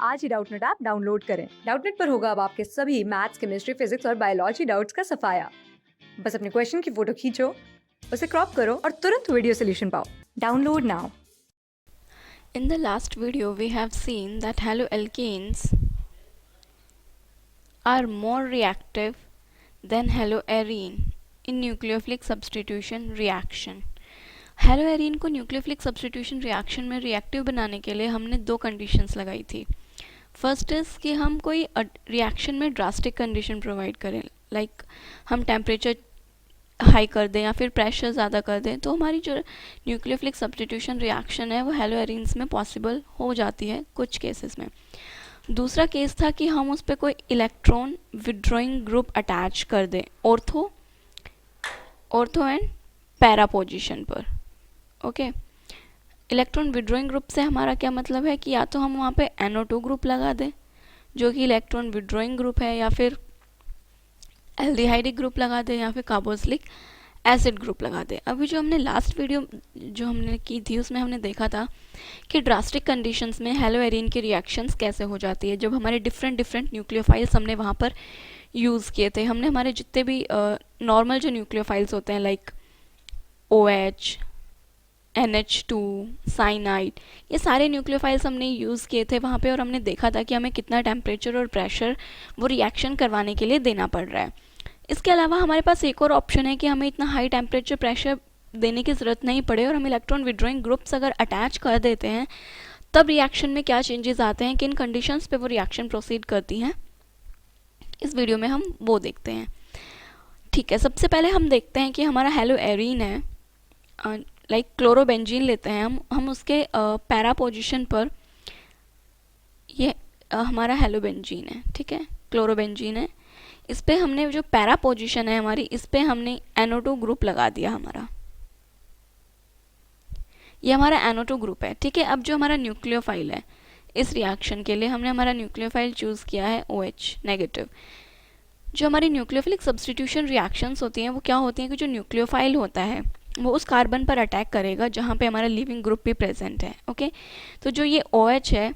आज ही Doubtnut app download करें। Doubtnut पर होगा अब आपके सभी मैथ्स, केमिस्ट्री, फिजिक्स और बायोलॉजी डाउट्स का सफाया। बस अपने क्वेश्चन की फोटो खींचो, उसे क्रॉप करो और तुरंत वीडियो सोल्यूशन पाओ। Download now. In the last video, we have seen that haloalkanes are more reactive than haloarine in nucleophilic substitution reaction. Haloarene को न्यूक्लियोफिलिक सब्स्टिट्यूशन रिएक्शन में रिएक्टिव बनाने के लिए हमने दो कंडीशंस लगाई थी। फर्स्ट इज़ कि हम कोई रिएक्शन में ड्रास्टिक कंडीशन प्रोवाइड करें, लाइक हम टेम्परेचर हाई कर दें या फिर प्रेशर ज़्यादा कर दें, तो हमारी जो न्यूक्लियोफिलिक सब्स्टिट्यूशन रिएक्शन है वो हेलोएरीन्स में पॉसिबल हो जाती है कुछ केसेस में। दूसरा केस था कि हम उस पर कोई इलेक्ट्रॉन विड्रॉइंग ग्रुप अटैच कर दें ऑर्थो एंड पैरा पोजिशन पर। ओके, इलेक्ट्रॉन विड्रॉइंग ग्रुप से हमारा क्या मतलब है कि या तो हम वहाँ पे NO2 ग्रुप लगा दें जो कि इलेक्ट्रॉन विड्रॉइंग ग्रुप है, या फिर एल्डिहाइडिक ग्रुप लगा दें, या फिर कार्बोक्सिलिक एसिड ग्रुप लगा दें। अभी जो हमने लास्ट वीडियो जो हमने की थी उसमें हमने देखा था कि ड्रास्टिक कंडीशंस में हेलोएरीन की रिएक्शंस कैसे हो जाती है। जब हमारे डिफरेंट न्यूक्लियोफाइल्स हमने वहाँ पर यूज़ किए थे, हमने हमारे जितने भी नॉर्मल जो न्यूक्लियोफाइल्स होते हैं लाइक OH, NH2, साइनाइड, ये सारे न्यूक्लियोफाइल्स हमने यूज़ किए थे वहाँ पे, और हमने देखा था कि हमें कितना टेम्परेचर और प्रेशर वो रिएक्शन करवाने के लिए देना पड़ रहा है। इसके अलावा हमारे पास एक और ऑप्शन है कि हमें इतना हाई टेम्परेचर प्रेशर देने की ज़रूरत नहीं पड़े और हम इलेक्ट्रॉन विड्रॉइंग ग्रुप्स अगर अटैच कर देते हैं तब रिएक्शन में क्या चेंजेस आते हैं, किन कंडीशंस पे वो रिएक्शन प्रोसीड करती हैं, इस वीडियो में हम वो देखते हैं। ठीक है, सबसे पहले हम देखते हैं कि हमारा हेलोएरीन है, लाइक क्लोरोबेंजीन लेते हैं हम उसके पैरा पोजिशन पर ये हमारा हेलोबेंजीन है। ठीक है, क्लोरोबेंजीन है, इस पे हमने जो पैरा पोजीशन है हमारी, इस पे हमने NO2 ग्रुप लगा दिया हमारा, ये हमारा NO2 ग्रुप है। ठीक है, अब जो हमारा न्यूक्लियोफाइल है इस रिएक्शन के लिए हमने हमारा न्यूक्लियोफाइल चूज़ किया है OH नेगेटिव। जो हमारी न्यूक्लियोफिलिक सब्स्टिट्यूशन रिएक्शंस होती हैं वो क्या होती हैं कि जो न्यूक्लियोफाइल होता है वो उस कार्बन पर अटैक करेगा जहाँ पे हमारा लिविंग ग्रुप भी प्रेजेंट है। ओके, तो जो ये OH है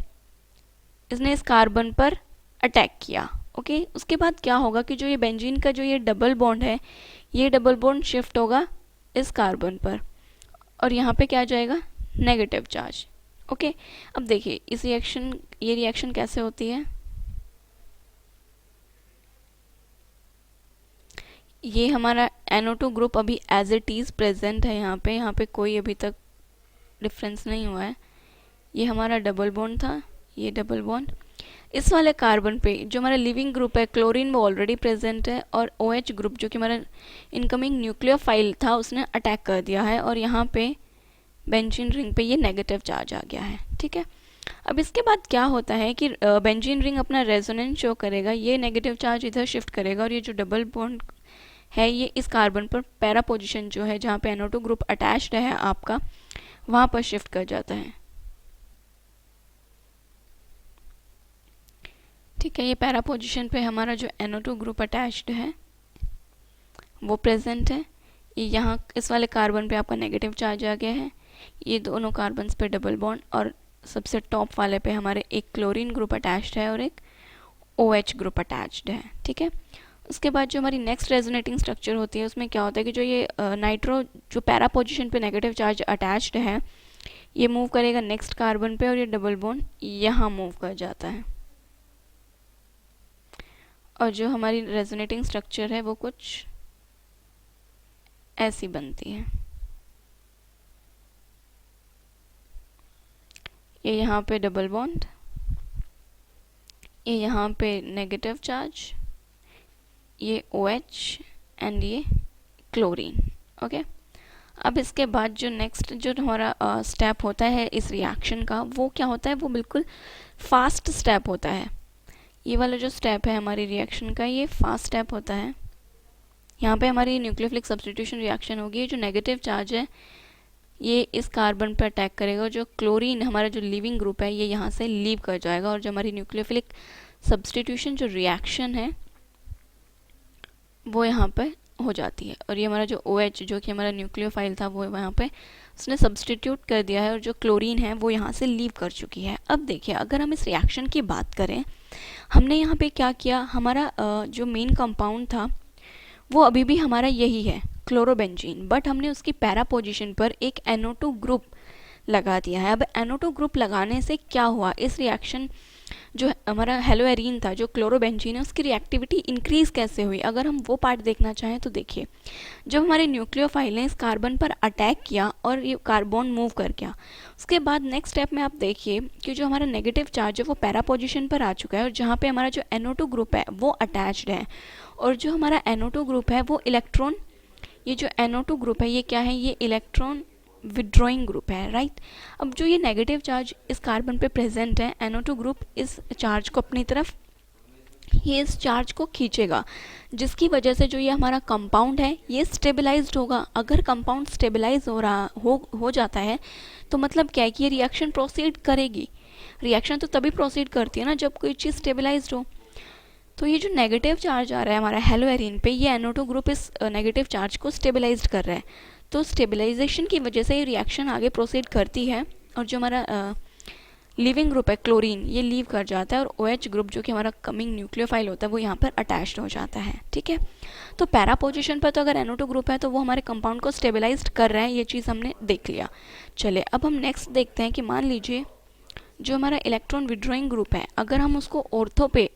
इसने इस कार्बन पर अटैक किया। ओके, उसके बाद क्या होगा कि जो ये बेंजीन का जो ये डबल बॉन्ड है, ये डबल बॉन्ड शिफ्ट होगा इस कार्बन पर और यहाँ पे क्या आ जाएगा, नेगेटिव चार्ज। ओके, अब देखिए ये रिएक्शन कैसे होती है। ये हमारा NO2 ग्रुप अभी एज इट इज़ प्रेजेंट है यहाँ पे कोई अभी तक डिफरेंस नहीं हुआ है। ये हमारा डबल बॉन्ड था, ये डबल बॉन्ड इस वाले कार्बन पे जो हमारा लिविंग ग्रुप है क्लोरीन वो ऑलरेडी प्रेजेंट है, और OH ग्रुप जो कि हमारा इनकमिंग न्यूक्लियोफाइल था उसने अटैक कर दिया है और यहाँ पे बेंजीन रिंग पे ये नेगेटिव चार्ज आ गया है। ठीक है, अब इसके बाद क्या होता है कि बेंजीन रिंग अपना रेजोनेंस शो करेगा, ये नेगेटिव चार्ज इधर शिफ्ट करेगा और ये जो डबल बॉन्ड है ये इस कार्बन पर पैरा पोजिशन जो है जहाँ पे NO2 ग्रुप अटैच्ड है आपका, वहाँ पर शिफ्ट कर जाता है। ठीक है, ये पैरा पोजिशन पे हमारा जो NO2 ग्रुप अटैच्ड है वो प्रेजेंट है। ये यहाँ इस वाले कार्बन पे आपका नेगेटिव चार्ज आ गया है, ये दोनों कार्बन्स पे डबल बॉन्ड, और सबसे टॉप वाले पे हमारे एक क्लोरीन ग्रुप अटैच्ड है और एक OH ग्रुप अटैच्ड है। ठीक है, उसके बाद जो हमारी नेक्स्ट रेजोनेटिंग स्ट्रक्चर होती है उसमें क्या होता है कि जो ये नाइट्रो जो पैरा पोजिशन पे नेगेटिव चार्ज अटैच्ड है ये मूव करेगा नेक्स्ट कार्बन पे और ये डबल बॉन्ड यहाँ मूव कर जाता है, और जो हमारी रेजोनेटिंग स्ट्रक्चर है वो कुछ ऐसी बनती है। ये यहाँ पे डबल बॉन्ड, ये यहाँ पे नेगेटिव चार्ज, ये OH एंड ये क्लोरीन। ओके, अब इसके बाद जो नेक्स्ट जो हमारा स्टेप होता है इस रिएक्शन का वो क्या होता है, वो बिल्कुल फास्ट स्टेप होता है। ये वाला जो स्टेप है हमारी रिएक्शन का ये फास्ट स्टेप होता है। यहाँ पे हमारी न्यूक्लियोफिलिक सब्स्टिट्यूशन रिएक्शन होगी, जो नेगेटिव चार्ज है ये इस कार्बन पर अटैक करेगा, जो क्लोरीन हमारा जो लिविंग ग्रुप है ये यहाँ से लीव कर जाएगा, और जो हमारी न्यूक्लियोफिलिक सब्स्टिट्यूशन जो रिएक्शन है वो यहाँ पर हो जाती है और ये हमारा जो OH जो कि हमारा न्यूक्लियोफाइल था वो वहाँ पे उसने सब्सटीट्यूट कर दिया है और जो क्लोरीन है वो यहाँ से लीव कर चुकी है। अब देखिए अगर हम इस रिएक्शन की बात करें, हमने यहाँ पे क्या किया, हमारा जो मेन कंपाउंड था वो अभी भी हमारा यही है क्लोरोबेंजीन, बट हमने उसकी पैरा पोजीशन पर एक NO2 ग्रुप लगा दिया है। अब NO2 ग्रुप लगाने से क्या हुआ, इस रिएक्शन जो हमारा हेलोएरीन था जो क्लोरोबेंजीन है उसकी रिएक्टिविटी इंक्रीज कैसे हुई, अगर हम वो पार्ट देखना चाहें तो देखिए जब हमारे न्यूक्लियोफाइल ने इस कार्बन पर अटैक किया और ये कार्बन मूव कर गया, उसके बाद नेक्स्ट स्टेप में आप देखिए कि जो हमारा नेगेटिव चार्ज है वो पैरा पोजीशन पर आ चुका है और जहाँ पे हमारा जो NO2 ग्रुप है वो अटैच्ड है और जो हमारा NO2 ग्रुप है वो इलेक्ट्रॉन, ये जो NO2 ग्रुप है ये क्या है, ये इलेक्ट्रॉन विड्रॉइंग ग्रुप है, राइट। अब जो ये नेगेटिव चार्ज इस कार्बन पे प्रेजेंट है, NO2 ग्रुप इस चार्ज को अपनी तरफ, ये इस चार्ज को खींचेगा जिसकी वजह से जो ये हमारा कंपाउंड है ये स्टेबलाइज्ड होगा। अगर कंपाउंड स्टेबलाइज हो जाता है तो मतलब क्या है कि ये रिएक्शन प्रोसीड करेगी। रिएक्शन तो तभी प्रोसीड करती है ना जब कोई चीज़ स्टेबलाइज्ड हो। तो ये जो नेगेटिव चार्ज आ रहा है हमारा हेलोएरीन पे, ये NO2 ग्रुप इस नेगेटिव चार्ज को स्टेबलाइज्ड कर रहा है, तो स्टेबलाइजेशन की वजह से ये रिएक्शन आगे प्रोसीड करती है और जो हमारा लीविंग ग्रुप है क्लोरीन ये लीव कर जाता है और OH ग्रुप जो कि हमारा कमिंग न्यूक्लियोफाइल होता है वो यहाँ पर अटैच्ड हो जाता है, ठीक है। तो पैरा पोजीशन पर तो अगर NO2 ग्रुप है तो वो हमारे कंपाउंड को स्टेबलाइज्ड कर रहा है, ये चीज़ हमने देख लिया। चले अब हम नेक्स्ट देखते हैं कि मान लीजिए जो हमारा इलेक्ट्रॉन विड्रॉइंग ग्रुप है अगर हम उसको ऑर्थो पे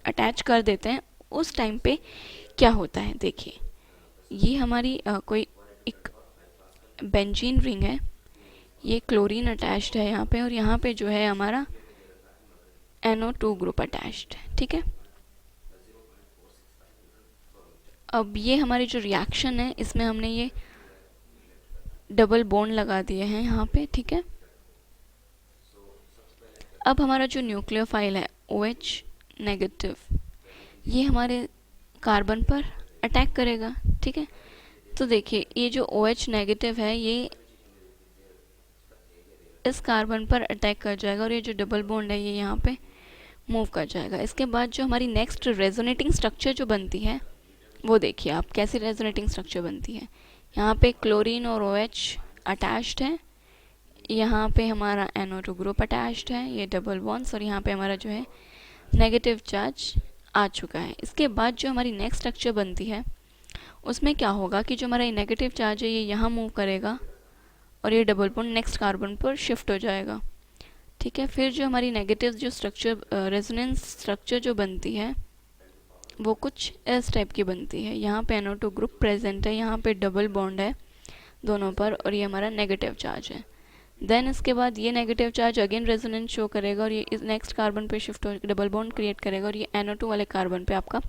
अटैच कर देते हैं उस टाइम पे क्या होता है। देखिए ये हमारी कोई एक बेंजीन रिंग है, ये क्लोरीन अटैच्ड है यहाँ पे और यहाँ पे जो है हमारा NO2 ग्रुप अटैच्ड है, ठीक है। अब ये हमारी जो रिएक्शन है इसमें हमने ये डबल बॉन्ड लगा दिए हैं यहाँ पे, ठीक है। अब हमारा जो न्यूक्लियोफाइल है OH नेगेटिव ये हमारे कार्बन पर अटैक करेगा, ठीक है। तो देखिए ये जो OH नेगेटिव है ये इस कार्बन पर अटैक कर जाएगा और ये जो डबल बॉन्ड है ये यहाँ पे मूव कर जाएगा। इसके बाद जो हमारी नेक्स्ट रेजोनेटिंग स्ट्रक्चर जो बनती है वो देखिए आप कैसी रेजोनेटिंग स्ट्रक्चर बनती है। यहाँ पे क्लोरीन और OH अटैच्ड है, यहाँ पे हमारा NO2 ग्रुप अटैच्ड है, ये डबल बॉन्ड्स और यहाँ पे हमारा जो है नेगेटिव चार्ज आ चुका है। इसके बाद जो हमारी नेक्स्ट स्ट्रक्चर बनती है उसमें क्या होगा कि जो हमारा नेगेटिव चार्ज है ये यहाँ मूव करेगा और ये डबल बॉन्ड नेक्स्ट कार्बन पर शिफ्ट हो जाएगा, ठीक है। फिर जो हमारी नेगेटिव जो स्ट्रक्चर रेजोनेंस स्ट्रक्चर जो बनती है वो कुछ इस टाइप की बनती है। यहाँ पे NO2 ग्रुप प्रेजेंट है, यहाँ पे डबल बॉन्ड है दोनों पर और ये हमारा नेगेटिव चार्ज है। देन इसके बाद ये negative charge again resonance show करेगा और ये इस नेक्स्ट कार्बन पे शिफ्ट हो डबल बॉन्ड क्रिएट करेगा और ये NO2 वाले कार्बन पे आपका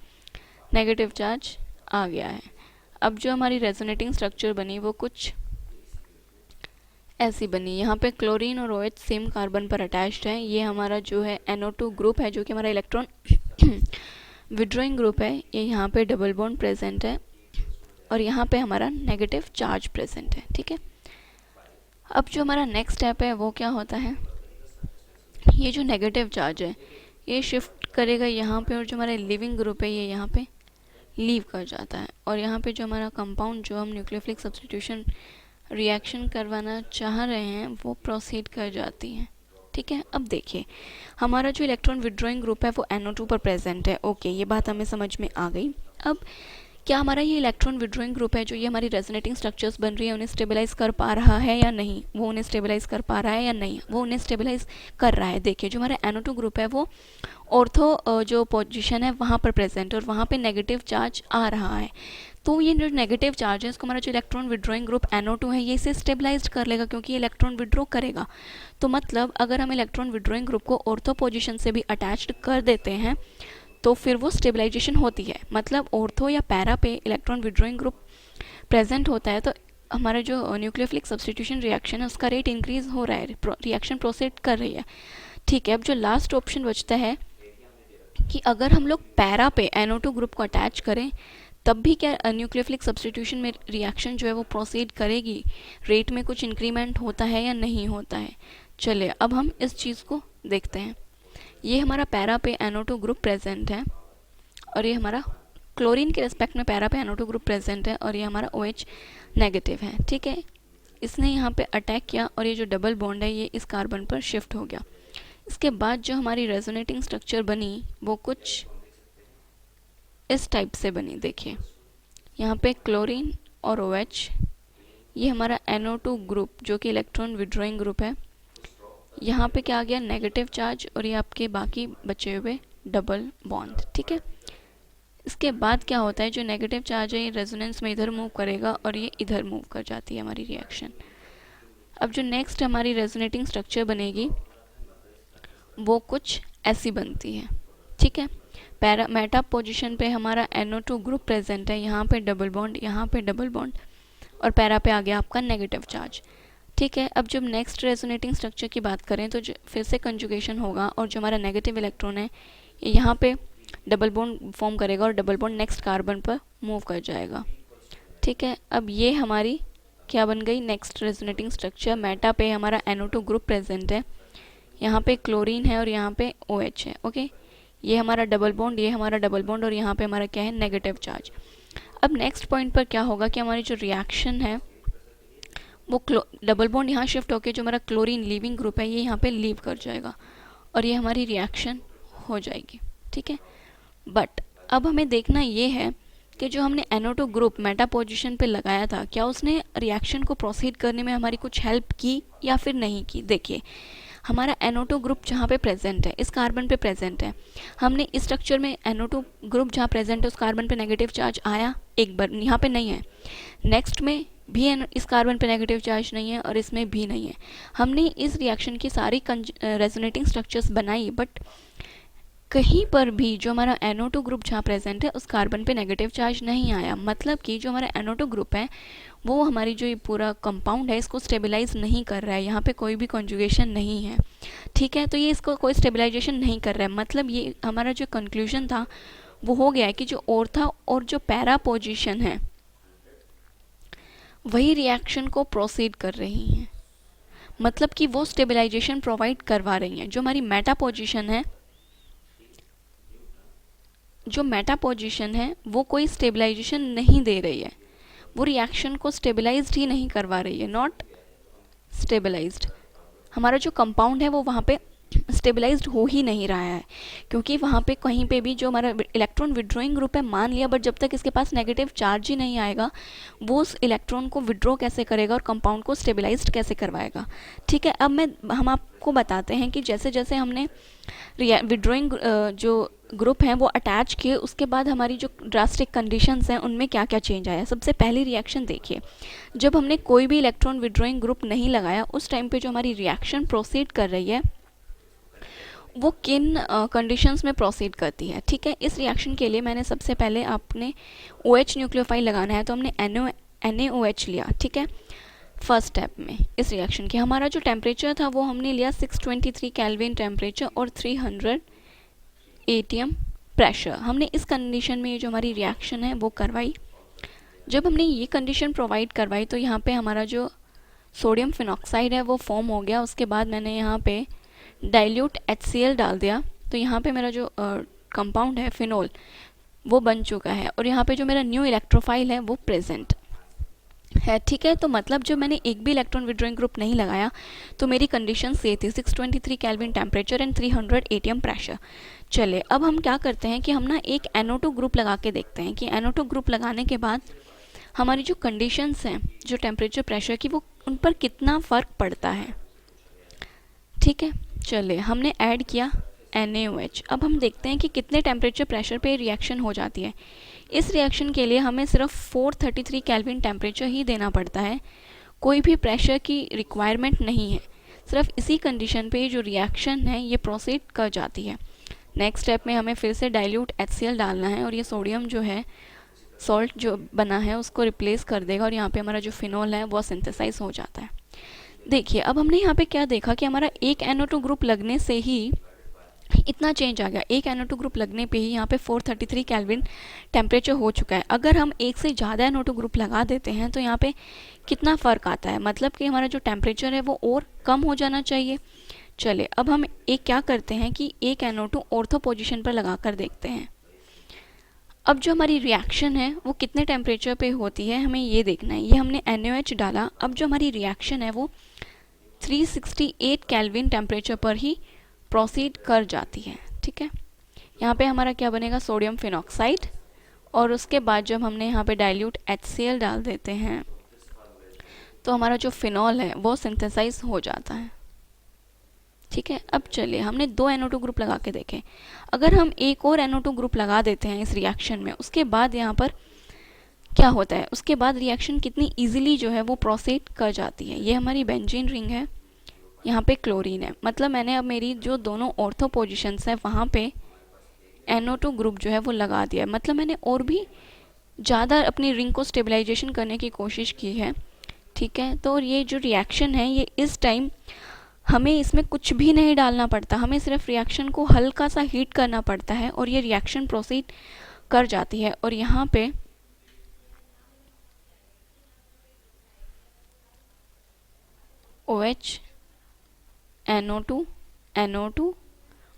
नेगेटिव चार्ज आ गया है। अब जो हमारी रेजोनेटिंग स्ट्रक्चर बनी वो कुछ ऐसी बनी। यहाँ पे क्लोरीन और OH सेम कार्बन पर अटैच्ड है, ये हमारा जो है NO2 ग्रुप है जो कि हमारा इलेक्ट्रॉन विड्रॉइंग ग्रुप है, ये यहाँ पे डबल बॉन्ड प्रेजेंट है और यहाँ पे हमारा नेगेटिव चार्ज प्रेजेंट है, ठीक है। अब जो हमारा नेक्स्ट स्टेप है वो क्या होता है, ये जो नेगेटिव चार्ज है ये शिफ्ट करेगा यहाँ पे और जो हमारा लिविंग ग्रुप है ये यहाँ पे लीव कर जाता है और यहाँ पे जो हमारा कंपाउंड जो हम न्यूक्लियोफिलिक सब्स्टिट्यूशन रिएक्शन करवाना चाह रहे हैं वो प्रोसीड कर जाती है, ठीक है। अब देखिए हमारा जो इलेक्ट्रॉन विड्रॉइंग ग्रुप है वो NO2 पर प्रेजेंट है, ओके ये बात हमें समझ में आ गई। अब क्या हमारा ये इलेक्ट्रॉन विड्रॉइंग ग्रुप है जो ये हमारी रेजोनेटिंग स्ट्रक्चर्स बन रही है उन्हें स्टेबलाइज कर पा रहा है या नहीं, वो उन्हें स्टेबलाइज कर पा रहा है या नहीं, वो उन्हें स्टेबलाइज कर रहा है। देखिए जो हमारा NO2 ग्रुप है वो ऑर्थो जो पोजीशन है वहाँ पर प्रेजेंट और वहाँ पे नेगेटिव चार्ज आ रहा है, तो ये जो नेगेटिव चार्ज है इसको हमारा जो इलेक्ट्रॉन विड्रॉइंग ग्रुप NO2 है ये इसे स्टेबलाइज कर लेगा क्योंकि ये इलेक्ट्रॉन विड्रॉ करेगा। तो मतलब अगर हम इलेक्ट्रॉन विड्रॉइंग ग्रुप को ऑर्थो पोजीशन से भी अटैच्ड कर देते हैं तो फिर वो स्टेबलाइजेशन होती है, मतलब ऑर्थो या पैरा पे इलेक्ट्रॉन विड्रॉइंग ग्रुप प्रेजेंट होता है तो हमारा जो न्यूक्लियोफिलिक सब्स्टिट्यूशन रिएक्शन है उसका रेट इंक्रीज हो रहा है, रिएक्शन प्रोसीड कर रही है, ठीक है। अब जो लास्ट ऑप्शन बचता है कि अगर हम लोग पैरा पे NO2 ग्रुप को अटैच करें तब भी क्या न्यूक्लियोफिलिक सब्स्टिट्यूशन में रिएक्शन जो है वो प्रोसीड करेगी, रेट में कुछ इंक्रीमेंट होता है या नहीं होता है। चलिए अब हम इस चीज़ को देखते हैं। ये हमारा पैरा पे NO2 ग्रुप प्रेजेंट है और ये हमारा क्लोरीन के रिस्पेक्ट में पैरा पे NO2 ग्रुप प्रेजेंट है और ये हमारा OH नेगेटिव है, ठीक है। इसने यहाँ पे अटैक किया और ये जो डबल बॉन्ड है ये इस कार्बन पर शिफ्ट हो गया। इसके बाद जो हमारी रेजोनेटिंग स्ट्रक्चर बनी वो कुछ इस टाइप से बनी। देखिए यहाँ पे क्लोरीन और OH, ये हमारा NO2 ग्रुप जो कि इलेक्ट्रॉन विड्रॉइंग ग्रुप है, यहाँ पे क्या आ गया नेगेटिव चार्ज और ये आपके बाकी बचे हुए डबल बॉन्ड, ठीक है। इसके बाद क्या होता है, जो नेगेटिव चार्ज है ये रेजोनेंस में इधर मूव करेगा और ये इधर मूव कर जाती है हमारी रिएक्शन। अब जो नेक्स्ट हमारी रेजोनेटिंग स्ट्रक्चर बनेगी वो कुछ ऐसी बनती है, ठीक है। पैरा मेटा पोजीशन पे हमारा NO2 ग्रुप प्रेजेंट है, यहाँ पे डबल बॉन्ड, यहाँ पे डबल बॉन्ड और पैरा पे आ गया आपका नेगेटिव चार्ज, ठीक है। अब जब नेक्स्ट रेजोनेटिंग स्ट्रक्चर की बात करें तो फिर से कंजुगेशन होगा और जो हमारा नेगेटिव इलेक्ट्रॉन है ये यहाँ पे डबल बॉन्ड फॉर्म करेगा और डबल बॉन्ड नेक्स्ट कार्बन पर मूव कर जाएगा, ठीक है। अब ये हमारी क्या बन गई नेक्स्ट रेजोनेटिंग स्ट्रक्चर। मेटा पे हमारा NO2 ग्रुप प्रेजेंट है, यहाँ पे क्लोरीन है और यहाँ पे OH है, ओके। ये हमारा डबल बॉन्ड, ये हमारा डबल बॉन्ड और यहाँ पे हमारा क्या है नेगेटिव चार्ज। अब नेक्स्ट पॉइंट पर क्या होगा कि हमारी जो रिएक्शन है वो डबल बॉन्ड यहाँ शिफ्ट होकर जो हमारा क्लोरीन लीविंग ग्रुप है ये यहाँ पे लीव कर जाएगा और ये हमारी रिएक्शन हो जाएगी, ठीक है। बट अब हमें देखना ये है कि जो हमने NO2 ग्रुप मेटा पोजीशन पे लगाया था क्या उसने रिएक्शन को प्रोसीड करने में हमारी कुछ हेल्प की या फिर नहीं की। देखिए हमारा NO2 ग्रुप जहाँ पे प्रेजेंट है इस कार्बन पे प्रेजेंट है, हमने इस स्ट्रक्चर में NO2 ग्रुप जहाँ प्रेजेंट है उस कार्बन पे नेगेटिव चार्ज आया एक बार, यहाँ पे नहीं है। नेक्स्ट में भी इस कार्बन पे नेगेटिव चार्ज नहीं है और इसमें भी नहीं है। हमने इस रिएक्शन की सारी रेजोनेटिंग स्ट्रक्चर्स बनाई बट कहीं पर भी जो हमारा NO2 ग्रुप जहाँ प्रेजेंट है उस कार्बन पे नेगेटिव चार्ज नहीं आया। मतलब कि जो हमारा NO2 ग्रुप है वो हमारी जो ये पूरा कंपाउंड है इसको स्टेबलाइज नहीं कर रहा है, यहाँ पे कोई भी कॉन्जुगेशन नहीं है, ठीक है। तो ये इसको कोई स्टेबलाइजेशन नहीं कर रहा है। मतलब ये हमारा जो कंक्लूजन था वो हो गया है कि जो ऑर्था और जो पैरा पोजिशन है वही रिएक्शन को प्रोसीड कर रही हैं, मतलब कि वो स्टेबलाइजेशन प्रोवाइड करवा रही हैं। जो हमारी मेटा पोजीशन है वो कोई स्टेबलाइजेशन नहीं दे रही है, वो रिएक्शन को स्टेबलाइज्ड ही नहीं करवा रही है, नॉट स्टेबलाइज्ड। हमारा जो कंपाउंड है वो वहाँ पे स्टेबलाइज्ड हो ही नहीं रहा है क्योंकि वहाँ पे कहीं पे भी जो हमारा इलेक्ट्रॉन विड्रॉइंग ग्रुप है मान लिया, बट जब तक इसके पास नेगेटिव चार्ज ही नहीं आएगा वो उस इलेक्ट्रॉन को विड्रॉ कैसे करेगा और कंपाउंड को स्टेबलाइज्ड कैसे करवाएगा, ठीक है। अब हम आपको बताते हैं कि जैसे जैसे हमने विड्रॉइंग जो ग्रुप हैं वो अटैच किए उसके बाद हमारी जो ड्रास्टिक कंडीशंस हैं उनमें क्या क्या चेंज आया। सबसे पहली रिएक्शन देखिए, जब हमने कोई भी इलेक्ट्रॉन विड्रॉइंग ग्रुप नहीं लगाया उस टाइम पे जो हमारी रिएक्शन प्रोसीड कर रही है वो किन कंडीशंस में प्रोसीड करती है, ठीक है। इस रिएक्शन के लिए मैंने सबसे पहले आपने OH न्यूक्लियोफाइल लगाना है तो हमने NaOH लिया, ठीक है। फर्स्ट स्टेप में इस रिएक्शन के हमारा जो टेम्परेचर था वो हमने लिया 623 केल्विन टेम्परेचर और 300 ATM प्रेशर। हमने इस कंडीशन में ये जो हमारी रिएक्शन है वो करवाई। जब हमने ये कंडीशन प्रोवाइड करवाई तो यहाँ पे हमारा जो सोडियम फिनॉक्साइड है वो फॉर्म हो गया। उसके बाद मैंने यहाँ पे डाइल्यूट HCl डाल दिया तो यहाँ पे मेरा जो कंपाउंड है फिनोल वो बन चुका है और यहाँ पे जो मेरा न्यू इलेक्ट्रोफाइल है वो प्रेजेंट है, ठीक है। तो मतलब जब मैंने एक भी इलेक्ट्रॉन विड्रॉइंग ग्रुप नहीं लगाया तो मेरी कंडीशन ये थी 623 kelvin temperature and 300 ATM pressure. चले अब हम क्या करते हैं कि हम ना एक NO2 ग्रुप लगा के देखते हैं कि NO2 ग्रुप लगाने के बाद हमारी जो कंडीशंस हैं जो टेम्परेचर प्रेशर की वो उन पर कितना फ़र्क पड़ता है, ठीक है। चले हमने ऐड किया NaOH। अब हम देखते हैं कि कितने टेम्परेचर प्रेशर पे रिएक्शन हो जाती है। इस रिएक्शन के लिए हमें सिर्फ 433 केल्विन टेम्परेचर ही देना पड़ता है, कोई भी प्रेशर की रिक्वायरमेंट नहीं है। सिर्फ इसी कंडीशन पे जो रिएक्शन है ये प्रोसीड कर जाती है। नेक्स्ट स्टेप में हमें फिर से डाइल्यूट HCl डालना है और ये सोडियम जो है सॉल्ट जो बना है उसको रिप्लेस कर देगा और यहाँ पे हमारा जो फिनोल है वो सिंथेसाइज हो जाता है। देखिए अब हमने यहाँ पे क्या देखा कि हमारा एक NO2 ग्रुप लगने से ही इतना चेंज आ गया। एक NO2 ग्रुप लगने पे ही यहाँ पे 433 केल्विन टेम्परेचर हो चुका है। अगर हम एक से ज़्यादा NO2 ग्रुप लगा देते हैं तो यहाँ पे कितना फ़र्क आता है, मतलब कि हमारा जो टेम्परेचर है वो और कम हो जाना चाहिए। चले अब हम एक क्या करते हैं कि एक NO2 ऑर्थो पोजीशन पर लगा कर देखते हैं। अब जो हमारी रिएक्शन है वो कितने टेम्परेचर पे होती है हमें ये देखना है। ये हमने NaOH डाला, अब जो हमारी रिएक्शन है वो 368 केल्विन टेम्परेचर पर ही प्रोसीड कर जाती है। ठीक है, यहाँ पे हमारा क्या बनेगा, सोडियम फिनॉक्साइड, और उसके बाद जब हमने यहाँ पे डाइल्यूट HCl डाल देते हैं तो हमारा जो फिनॉल है वो सिंथेसाइज हो जाता है। ठीक है, अब चलिए हमने 2 NO2 ग्रुप लगा के देखें। अगर हम एक और NO2 ग्रुप लगा देते हैं इस रिएक्शन में, उसके बाद यहाँ पर क्या होता है, उसके बाद रिएक्शन कितनी इजीली जो है वो प्रोसीड कर जाती है। ये हमारी बेंजीन रिंग है, यहाँ पे क्लोरीन है, मतलब मैंने अब मेरी जो दोनों ऑर्थो पोजिशंस है वहाँ पे NO2 ग्रुप जो है वो लगा दिया है। मतलब मैंने और भी ज़्यादा अपनी रिंग को स्टेबलाइजेशन करने की कोशिश की है। ठीक है, तो ये जो रिएक्शन है ये इस टाइम हमें इसमें कुछ भी नहीं डालना पड़ता, हमें सिर्फ रिएक्शन को हल्का सा हीट करना पड़ता है और ये रिएक्शन प्रोसीड कर जाती है। और यहाँ पे OH, NO2, NO2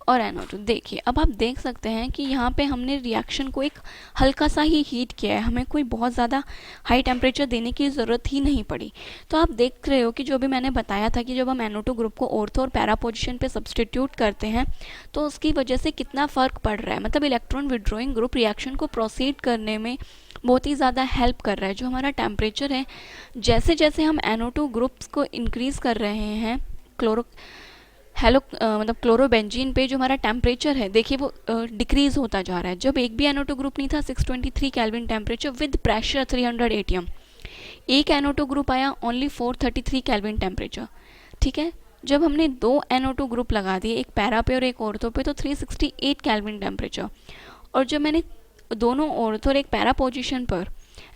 और NO2, देखिए अब आप देख सकते हैं कि यहाँ पे हमने रिएक्शन को एक हल्का सा ही हीट किया है, हमें कोई बहुत ज़्यादा हाई टेम्परेचर देने की ज़रूरत ही नहीं पड़ी। तो आप देख रहे हो कि जो भी मैंने बताया था कि जब हम NO2 ग्रुप को ऑर्थो और पैरा पोजिशन पे सब्सटीट्यूट करते हैं तो उसकी वजह से कितना फ़र्क पड़ रहा है। मतलब इलेक्ट्रॉन विड्रॉइंग ग्रुप रिएक्शन को प्रोसीड करने में बहुत ही ज़्यादा हेल्प कर रहा है। जो हमारा टेम्परेचर है, जैसे जैसे हम NO2 ग्रुप्स को इंक्रीज़ कर रहे हैं मतलब क्लोरोबेंजीन पे जो हमारा टेम्परेचर है देखिए वो डिक्रीज़ होता जा रहा है। जब एक भी NO2 ग्रुप नहीं था, 623 kelvin temperature with pressure 300 ATM, एक NO2 ग्रुप आया ओनली 433 केल्विन टेम्परेचर। ठीक है, जब हमने 2 NO2 ग्रुप लगा दिए, एक पैरा पे और एक ऑर्थो पे, तो 368 केल्विन टेम्परेचर। और जब मैंने दोनों ऑर्थो और एक पैरा पोजीशन पर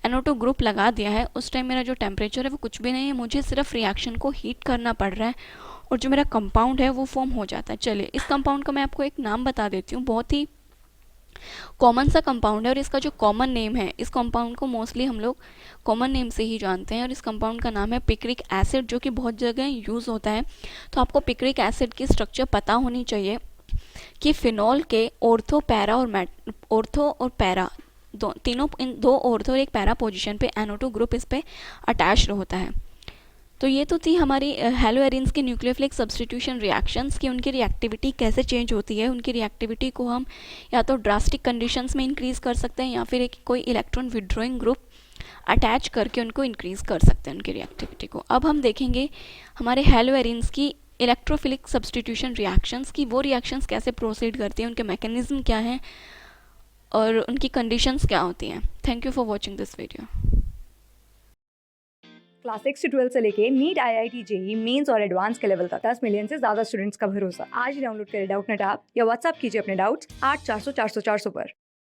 NO2 ग्रुप लगा दिया है, उस टाइम मेरा जो टेम्परेचर है वो कुछ भी नहीं है, मुझे सिर्फ रिएक्शन को हीट करना पड़ रहा है और जो मेरा कंपाउंड है वो फॉर्म हो जाता है। चलिए इस कंपाउंड का मैं आपको एक नाम बता देती हूँ, बहुत ही कॉमन सा कंपाउंड है और इसका जो कॉमन नेम है, इस कंपाउंड को मोस्टली हम लोग कॉमन नेम से ही जानते हैं और इस कंपाउंड का नाम है पिक्रिक एसिड, जो कि बहुत जगह यूज़ होता है। तो आपको पिक्रिक एसिड की स्ट्रक्चर पता होनी चाहिए कि फिनॉल के ऑर्थो और पैरा तीनों, इन 2 ऑर्थो और एक पैरा पोजीशन पे NO2 ग्रुप इस पे अटैच्ड होता है। तो ये तो थी हमारी हैलोएरिन्स की न्यूक्लियोफिलिक सब्स्टिट्यूशन रिएक्शंस की उनकी रिएक्टिविटी कैसे चेंज होती है। उनकी रिएक्टिविटी को हम या तो ड्रास्टिक कंडीशंस में इंक्रीज़ कर सकते हैं या फिर एक कोई इलेक्ट्रॉन विड्रॉइंग ग्रुप अटैच करके उनको इंक्रीज़ कर सकते हैं उनकी रिएक्टिविटी को। अब हम देखेंगे हमारे हैलोएरिन्स की इलेक्ट्रोफिलिक सब्स्टिट्यूशन रिएक्शंस की, वो रिएक्शंस कैसे प्रोसीड करती हैं, उनके मैकेनिज्म क्या हैं और उनकी कंडीशंस क्या होती हैं। Thank you for watching this video. Class 6 से 12 से लेके नीट, IIT, JEE मेंस और एडवांस के लेवल तक 10 मिलियन से ज्यादा स्टूडेंट्स का भरोसा। आज ही डाउनलोड करें डाउटनेट ऐप या व्हाट्सएप कीजिए अपने डाउट्स 8400 400 400 पर।